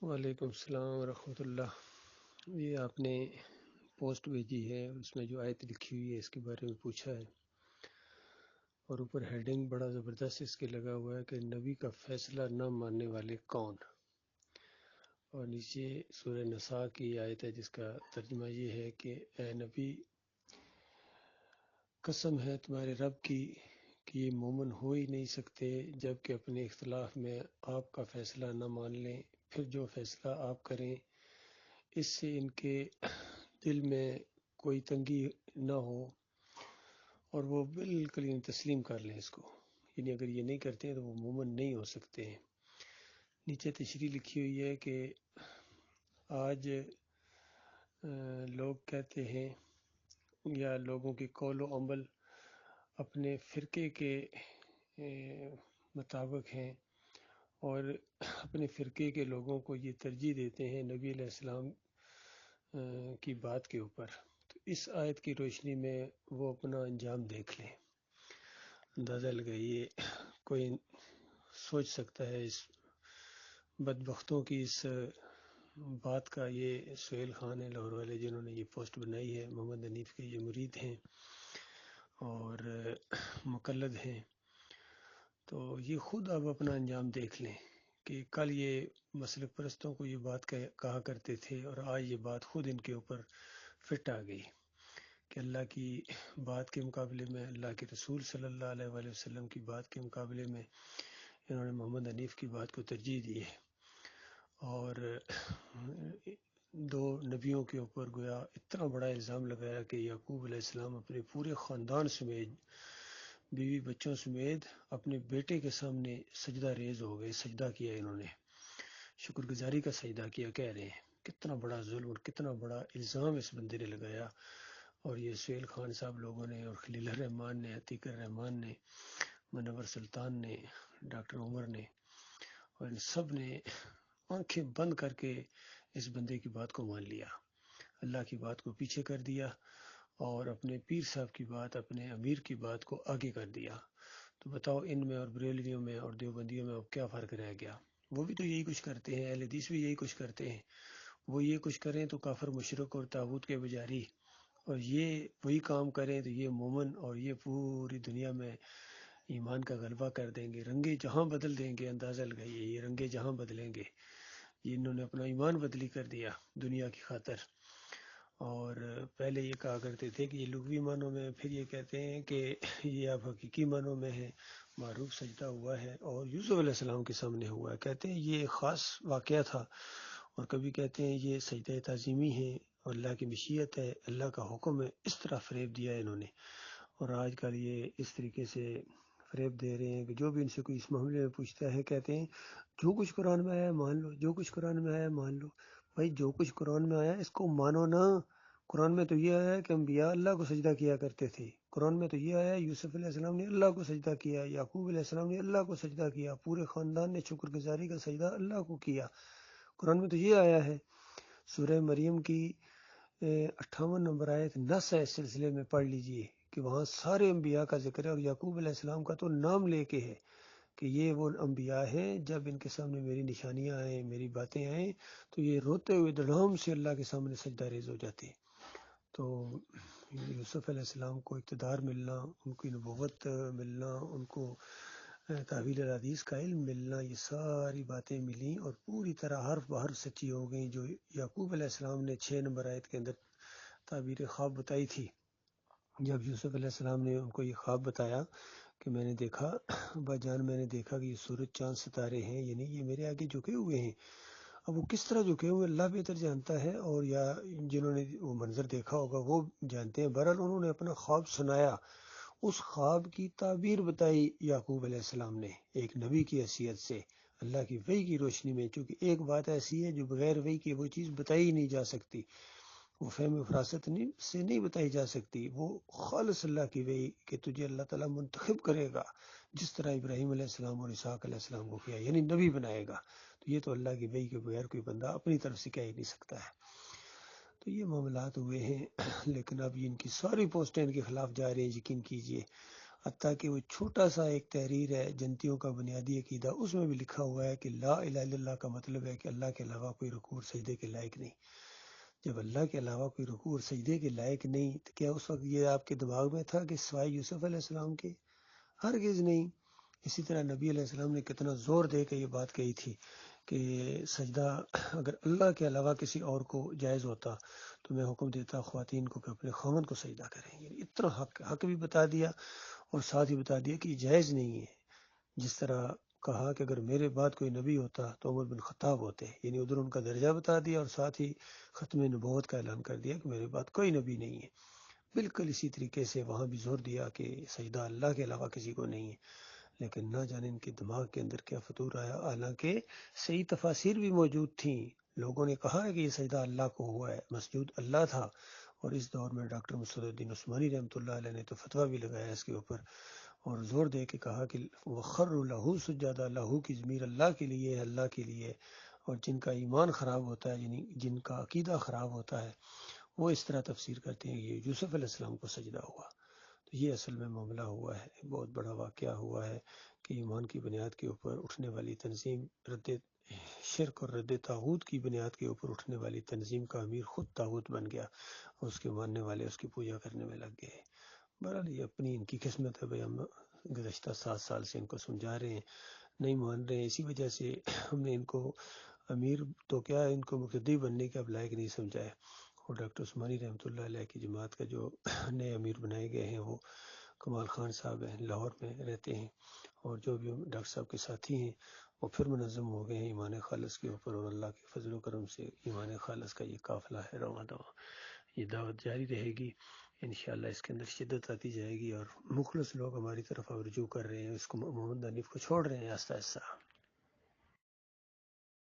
وعلیکم السلام ورحمۃ اللہ۔ یہ آپ نے پوسٹ بھیجی ہے، اس میں جو آیت لکھی ہوئی ہے اس کے بارے میں پوچھا ہے، اور اوپر ہیڈنگ بڑا زبردست اس کے لگا ہوا ہے کہ نبی کا فیصلہ نہ ماننے والے کون، اور نیچے سورہ نساء کی آیت ہے جس کا ترجمہ یہ ہے کہ اے نبی، قسم ہے تمہارے رب کی کہ یہ مومن ہو ہی نہیں سکتے جب کہ اپنے اختلاف میں آپ کا فیصلہ نہ مان لیں، پھر جو فیصلہ آپ کریں اس سے ان کے دل میں کوئی تنگی نہ ہو اور وہ بالکل تسلیم کر لیں اس کو، یعنی اگر یہ نہیں کرتے ہیں تو وہ مومن نہیں ہو سکتے ہیں۔ نیچے تشریح لکھی ہوئی ہے کہ آج لوگ کہتے ہیں یا لوگوں کے قول و عمل اپنے فرقے کے مطابق ہیں، اور اپنے فرقے کے لوگوں کو یہ ترجیح دیتے ہیں نبی علیہ السلام کی بات کے اوپر۔ تو اس آیت کی روشنی میں وہ اپنا انجام دیکھ لیں، اندازہ لگائیے، کوئی سوچ سکتا ہے اس بدبختوں کی اس بات کا۔ یہ سہیل خان ہے لاہور والے جنہوں نے یہ پوسٹ بنائی ہے، محمد حنیف کے یہ مرید ہیں اور مقلد ہیں، تو یہ خود اب اپنا انجام دیکھ لیں کہ کل یہ مسلک پرستوں کو یہ بات کہا کرتے تھے اور آج یہ بات خود ان کے اوپر فٹ آ گئی کہ اللہ کی بات کے مقابلے میں، اللہ کے رسول صلی اللہ علیہ وآلہ وسلم کی بات کے مقابلے میں انہوں نے محمد حنیف کی بات کو ترجیح دی ہے، اور دو نبیوں کے اوپر گویا اتنا بڑا الزام لگایا کہ یعقوب علیہ السلام اپنے پورے خاندان سمیت، بیوی بچوں سمیت اپنے بیٹے کے سامنے سجدہ ریز ہو گئے، سجدہ کیا انہوں نے، شکر گزاری کا سجدہ کیا، کہہ رہے ہیں کتنا بڑا ظلم اور کتنا بڑا الزام اس بندے نے لگایا۔ اور یہ سہیل خان صاحب لوگوں نے اور خلیل الرحمان نے، عتیق الرحمان نے، منور سلطان نے، ڈاکٹر عمر نے، اور ان سب نے آنکھیں بند کر کے اس بندے کی بات کو مان لیا، اللہ کی بات کو پیچھے کر دیا اور اپنے پیر صاحب کی بات، اپنے امیر کی بات کو آگے کر دیا۔ تو بتاؤ ان میں اور بریلویوں میں اور دیوبندیوں میں اب کیا فرق رہ گیا؟ وہ بھی تو یہی کچھ کرتے ہیں، اہل حدیث بھی یہی کچھ کرتے ہیں، وہ یہ کچھ کریں تو کافر مشرک اور طاغوت کے پجاری، اور یہ وہی کام کریں تو یہ مومن، اور یہ پوری دنیا میں ایمان کا غلبہ کر دیں گے، رنگے جہاں بدل دیں گے۔ اندازہ لگائیے، یہ رنگے جہاں بدلیں گے، یہ انہوں نے اپنا ایمان بدلی کر دیا دنیا کی خاطر۔ اور پہلے یہ کہا کرتے تھے کہ یہ لغوی معنوں میں، پھر یہ کہتے ہیں کہ یہ اب حقیقی معنوں میں ہے، معروف سجدہ ہوا ہے اور یوسف علیہ السلام کے سامنے ہوا ہے، کہتے ہیں یہ خاص واقعہ تھا، اور کبھی کہتے ہیں یہ سجدہ تعظیمی ہے اور اللہ کی مشیت ہے، اللہ کا حکم ہے۔ اس طرح فریب دیا ہے انہوں نے، اور آج کل یہ اس طریقے سے فریب دے رہے ہیں کہ جو بھی ان سے کوئی اس معاملے میں پوچھتا ہے کہتے ہیں جو کچھ قرآن میں آیا مان لو، جو کچھ قرآن میں آیا مان لو۔ بھائی جو کچھ قرآن میں آیا اس کو مانو نا۔ قرآن میں تو یہ آیا ہے کہ انبیاء اللہ کو سجدہ کیا کرتے تھے، قرآن میں تو یہ آیا ہے یوسف علیہ السلام نے اللہ کو سجدہ کیا، یعقوب علیہ السلام نے اللہ کو سجدہ کیا، پورے خاندان نے شکر گزاری کا سجدہ اللہ کو کیا، قرآن میں تو یہ آیا ہے۔ سورہ مریم کی 58 نمبر آیت نص ہے، اس سلسلے میں پڑھ لیجئے کہ وہاں سارے انبیاء کا ذکر ہے، اور یعقوب علیہ السلام کا تو نام لے کے ہے کہ یہ وہ انبیاء ہیں جب ان کے سامنے میری نشانیاں آئیں، میری باتیں آئیں تو یہ روتے ہوئے دڑام سے اللہ کے سامنے سجدہ ریز ہو جاتے۔ تو یوسف علیہ السلام کو اقتدار ملنا، ان کی نبوت ملنا، ان کو تعویل الحدیث کا علم ملنا، یہ ساری باتیں ملیں اور پوری طرح حرف بحرف سچی ہو گئیں، جو یعقوب علیہ السلام نے 6 نمبر آیت کے اندر تعبیر خواب بتائی تھی۔ جب یوسف علیہ السلام نے ان کو یہ خواب بتایا کہ میں نے دیکھا ابا جان، میں نے دیکھا کہ یہ سورج چاند ستارے ہیں، یعنی یہ میرے آگے جھکے ہوئے ہیں۔ اب وہ کس طرح جھکے ہوئے اللہ بہتر جانتا ہے، اور یا جنہوں نے وہ منظر دیکھا ہوگا وہ جانتے ہیں۔ بہرحال انہوں نے اپنا خواب سنایا، اس خواب کی تعبیر بتائی یعقوب علیہ السلام نے ایک نبی کی حیثیت سے، اللہ کی وحی کی روشنی میں، چونکہ ایک بات ایسی ہے جو بغیر وحی کے وہ چیز بتائی ہی نہیں جا سکتی، وہ فہم و فراست سے نہیں بتائی جا سکتی، وہ خالص اللہ کی وحی کہ تجھے اللہ تعالیٰ منتخب کرے گا، جس طرح ابراہیم علیہ السلام اور اسحاق علیہ السلام کو کیا، یعنی نبی بنائے گا۔ تو یہ تو اللہ کی وحی کے بغیر کوئی بندہ اپنی طرف سے کہہ ہی نہیں سکتا ہے۔ تو یہ معاملات ہوئے ہیں، لیکن اب ان کی ساری پوسٹیں ان کے خلاف جا رہی ہیں، یقین کیجئے۔ حتیٰ کہ وہ چھوٹا سا ایک تحریر ہے جنتیوں کا بنیادی عقیدہ، اس میں بھی لکھا ہوا ہے کہ لا الہ الا اللہ کا مطلب ہے کہ اللہ کے علاوہ کوئی رکوع اور سجدے کے لائق نہیں۔ جب اللہ کے علاوہ کوئی رکوع اور سجدے کے لائق نہیں تو کیا اس وقت یہ آپ کے دماغ میں تھا کہ سوائے یوسف علیہ السلام کے؟ ہرگز نہیں۔ اسی طرح نبی علیہ السلام نے کتنا زور دے کے یہ بات کہی تھی کہ سجدہ اگر اللہ کے علاوہ کسی اور کو جائز ہوتا تو میں حکم دیتا خواتین کو کہ اپنے خاوند کو سجدہ کریں۔ یعنی اتنا حق بھی بتا دیا اور ساتھ ہی بتا دیا کہ یہ جائز نہیں ہے۔ جس طرح کہا کہ اگر میرے بعد کوئی نبی ہوتا تو عمر بن خطاب ہوتے، یعنی ادھر ان کا درجہ بتا دیا اور ساتھ ہی ختم نبوت کا اعلان کر دیا کہ میرے بعد کوئی نبی نہیں ہے۔ بالکل اسی طریقے سے وہاں بھی زور دیا کہ سجدہ اللہ کے علاوہ کسی کو نہیں ہے، لیکن نہ جانے ان کے دماغ کے اندر کیا فطور آیا۔ حالانکہ صحیح تفاسیر بھی موجود تھیں، لوگوں نے کہا ہے کہ یہ سجدہ اللہ کو ہوا ہے، مسجود اللہ تھا، اور اس دور میں ڈاکٹر مصطفی الدین عثمانی رحمۃ اللہ علیہ نے تو فتویٰ بھی لگایا اس کے اوپر، اور زور دے کے کہا کہ وَخَرُّوا لَهُ سُجَّدًا، لہو کی ضمیر اللہ کے لیے ہے، اللہ کے لیے، اور جن کا ایمان خراب ہوتا ہے، یعنی جن کا عقیدہ خراب ہوتا ہے، وہ اس طرح تفسیر کرتے ہیں کہ یہ یوسف علیہ السلام کو سجدہ ہوا۔ تو یہ اصل میں معاملہ ہوا ہے، بہت بڑا واقعہ ہوا ہے کہ ایمان کی بنیاد کے اوپر اٹھنے والی تنظیم، رد شرک اور رد طاغوت کی بنیاد کے اوپر اٹھنے والی تنظیم کا امیر خود طاغوت بن گیا، اور اس کے ماننے والے اس کی پوجا کرنے میں لگ گئے۔ بہرحال یہ اپنی ان کی قسمت ہے، بھائی ہم گزشتہ 7 سال سے ان کو سمجھا رہے ہیں، نہیں مان رہے ہیں، اسی وجہ سے ہم نے ان کو امیر تو کیا ان کو مقتدی بننے کے اب لائق نہیں سمجھا ہے۔ اور ڈاکٹر عثمانی رحمۃ اللہ علیہ کی جماعت کا جو نئے امیر بنائے گئے ہیں وہ کمال خان صاحب ہیں، لاہور میں رہتے ہیں، اور جو بھی ڈاکٹر صاحب کے ساتھی ہیں وہ پھر منظم ہو گئے ہیں ایمان خالص کے اوپر، اور اللہ کے فضل و کرم سے ایمان خالص کا یہ قافلہ ہے رواں دواں، یہ دعوت جاری رہے گی انشاءاللہ، اس کے اندر شدت آتی جائے گی، اور مخلص لوگ ہماری طرف اب رجوع کر رہے ہیں، اس کو محمد حنیف کو چھوڑ رہے ہیں آہستہ آہستہ۔